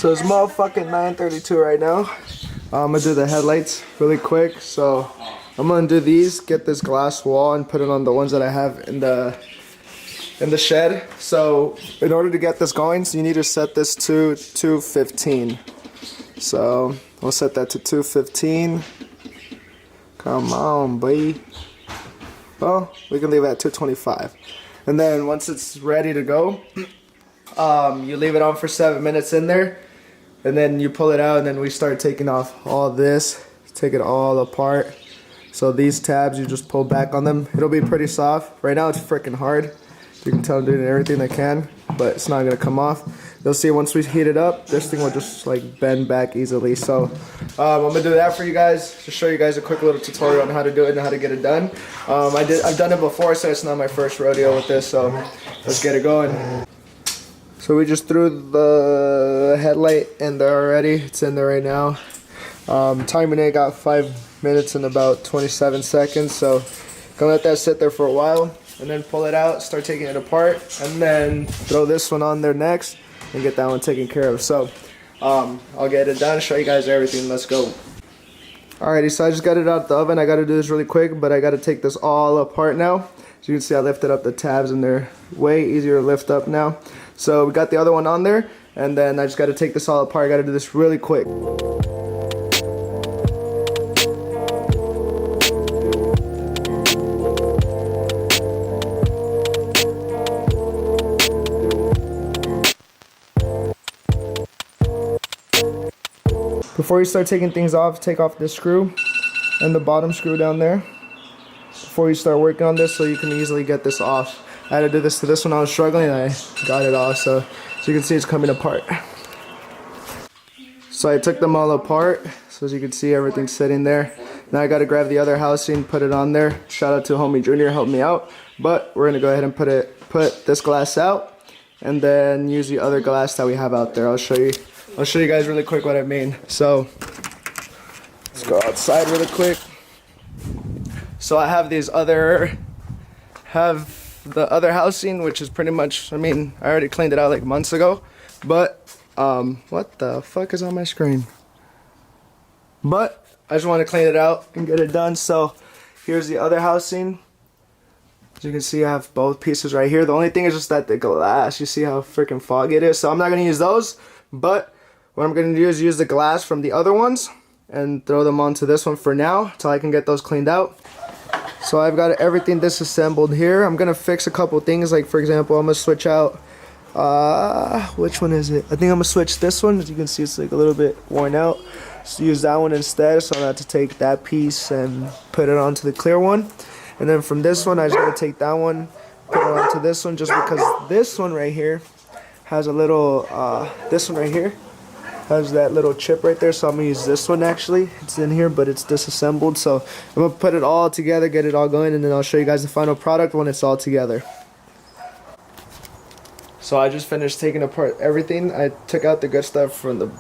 So it's motherfucking 9:32 right now. I'm gonna do the headlights really quick. So I'm gonna do these, get this glass wall and put it on the ones that I have in the shed. So in order to get this going, so you need to set this to 215. So we'll set that to 215. Come on, boy. Well, we can leave it at 225. And then once it's ready to go, you leave it on for 7 minutes in there, and then you pull it out, and then we start taking off all this, take it all apart. So these tabs, you just pull back on them. It'll be pretty soft. Right now it's freaking hard. You can tell I'm doing everything I can, but it's not gonna come off. You'll see once we heat it up, this thing will just like bend back easily. So I'm gonna do that for you guys, to show you guys a quick little tutorial on how to do it and how to get it done. I've done it before, so it's not my first rodeo with this, so let's get it going. So we just threw the headlight in there already. It's in there right now. Timing it, got 5 minutes and about 27 seconds. So gonna let that sit there for a while, and then pull it out, start taking it apart, and then throw this one on there next and get that one taken care of. So I'll get it done, show you guys everything. Let's go. Alrighty, so I just got it out the oven. I gotta do this really quick, but I gotta take this all apart now. As you can see, I lifted up the tabs and they're way easier to lift up now. So we got the other one on there, and then I just gotta take this all apart. I gotta do this really quick. Before you start taking things off, take off this screw and the bottom screw down there before you start working on this, so you can easily get this off. I had to do this to this one. I was struggling and I got it off, so you can see it's coming apart. So I took them all apart, so as you can see everything's sitting there. Now I got to grab the other housing, put it on there. Shout out to homie Junior, helped me out. But we're gonna go ahead and put this glass out and then use the other glass that we have out there. I'll show you guys really quick what I mean. So let's go outside really quick. So I have the other housing, which is pretty much, I mean, I already cleaned it out like months ago, but what the fuck is on my screen? But I just want to clean it out and get it done. So here's the other housing. As you can see, I have both pieces right here. The only thing is just that the glass, you see how freaking foggy it is. So I'm not going to use those, but what I'm going to do is use the glass from the other ones and throw them onto this one for now until I can get those cleaned out. So I've got everything disassembled here. I'm going to fix a couple things, like for example, I'm going to switch out, which one is it? I think I'm going to switch this one. As you can see, it's like a little bit worn out. So use that one instead, so I'm going to have to take that piece and put it onto the clear one. And then from this one, I just got to take that one, put it onto this one, just because this one right here has a little, this one right here has that little chip right there, so I'm gonna use this one. Actually, it's in here, but it's disassembled, so I'm gonna put it all together, get it all going, and then I'll show you guys the final product when it's all together. So I just finished taking apart everything. I took out the good stuff from the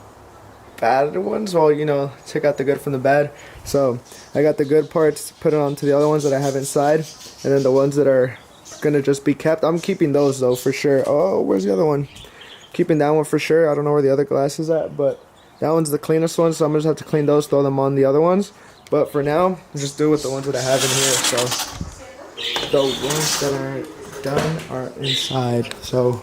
bad ones. Well, you know, took out the good from the bad. So I got the good parts, put it onto the other ones that I have inside, and then the ones that are gonna just be kept, I'm keeping those though for sure. Oh, where's the other one? Keeping that one for sure. I don't know where the other glass is at, but that one's the cleanest one, so I'm gonna just have to clean those, throw them on the other ones. But for now, I'll just do with the ones that I have in here. So the ones that are done are inside. So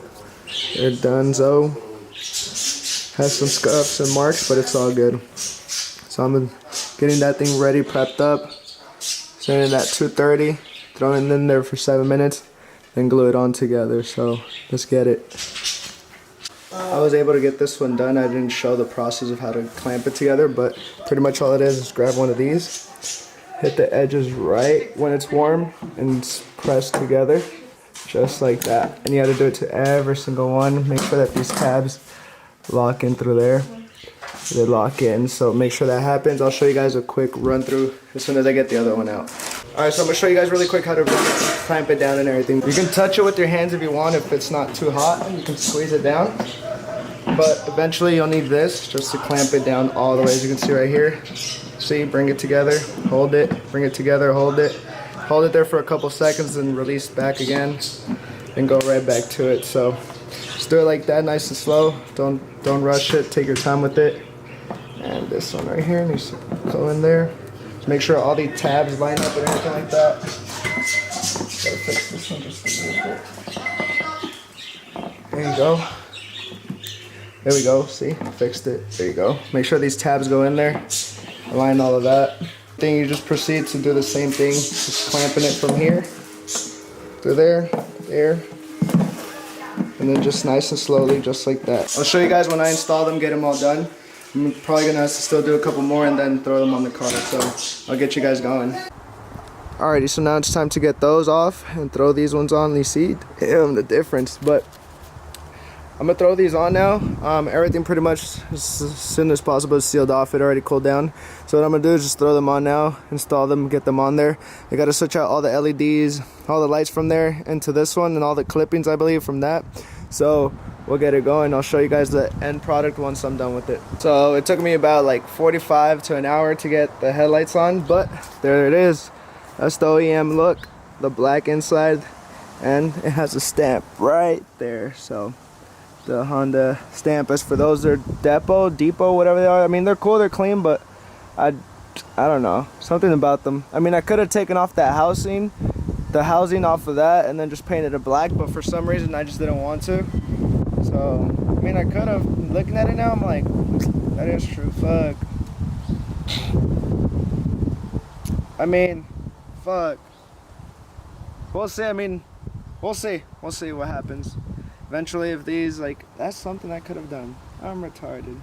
they're done. So has some scuffs and marks, but it's all good. So I'm getting that thing ready, prepped up, setting it at 230, throwing it in there for 7 minutes, then glue it on together. So let's get it. I was able to get this one done. I didn't show the process of how to clamp it together, but pretty much all it is grab one of these, hit the edges right when it's warm, and press together just like that. And you have to do it to every single one. Make sure that these tabs lock in through there. They lock in, so make sure that happens. I'll show you guys a quick run through as soon as I get the other one out. Alright, so I'm going to show you guys really quick how to clamp it down and everything. You can touch it with your hands if you want. If it's not too hot, you can squeeze it down. But eventually you'll need this just to clamp it down all the way. As you can see right here. See, bring it together, hold it, bring it together, hold it. Hold it there for a couple seconds and release back again. And go right back to it. So just Just do it like that, nice and slow. Don't rush it. Take your time with it. And this one right here needs to go in there. Just make sure all the tabs line up and everything like that. Gotta fix this one just a little bit. There you go. There we go. See, fixed it. There you go. Make sure these tabs go in there. Align all of that. Then you just proceed to do the same thing, just clamping it from here to there, and then just nice and slowly, just like that. I'll show you guys when I install them, get them all done. I'm probably gonna have to still do a couple more and then throw them on the car, so I'll get you guys going. Alrighty, so now it's time to get those off and throw these ones on. You see, damn the difference, but I'm gonna throw these on now. Everything pretty much as soon as possible is sealed off. It already cooled down. So what I'm gonna do is just throw them on now, install them, get them on there. I gotta switch out all the LEDs, all the lights from there into this one, and all the clippings, I believe, from that. So we'll get it going. I'll show you guys the end product once I'm done with it. So it took me about like 45 to an hour to get the headlights on, but there it is. That's the OEM look, the black inside, and it has a stamp right there. So the Honda stamp. As for those, they're depot, whatever they are. I mean, they're cool, they're clean, but I don't know, something about them. I mean, I could have taken off that housing, the housing off of that, and then just painted it black, but for some reason I just didn't want to. So I mean, I could have. Looking at it now, I'm like, that is true. Fuck. I mean, fuck. We'll see. I mean, we'll see what happens. Eventually, if these, like, that's something I could have done. I'm retarded.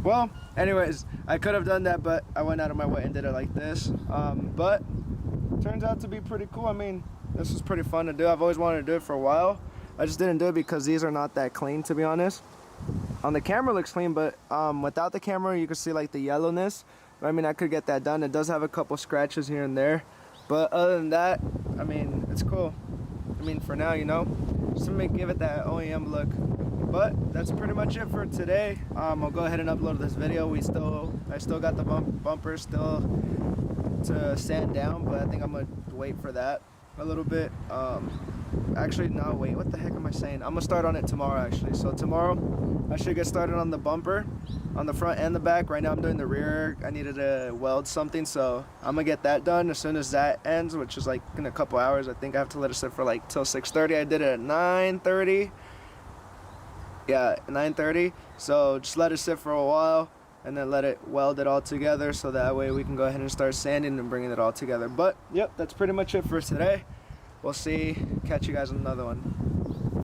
Well, anyways, I could have done that, but I went out of my way and did it like this. But turns out to be pretty cool. I mean, this was pretty fun to do. I've always wanted to do it for a while. I just didn't do it because these are not that clean, to be honest. On the camera, it looks clean, but without the camera, you can see like the yellowness. I mean, I could get that done. It does have a couple scratches here and there, but other than that, I mean, it's cool. I mean, for now, you know, just to give it that OEM look. But that's pretty much it for today. I'll go ahead and upload this video. I still got the bumper still to sand down, but I think I'm gonna wait for that a little bit. Actually, no, wait, what the heck am I saying? I'm gonna start on it tomorrow, actually. So tomorrow I should get started on the bumper, on the front and the back. Right now I'm doing the rear. I needed to weld something, so I'm gonna get that done as soon as that ends, which is like in a couple hours. I think I have to let it sit for like till 6:30. I did it at 9:30. Yeah, 9:30. So just let it sit for a while and then let it weld it all together, so that way we can go ahead and start sanding and bringing it all together. But yep, that's pretty much it for today. We'll see. Catch you guys on another one.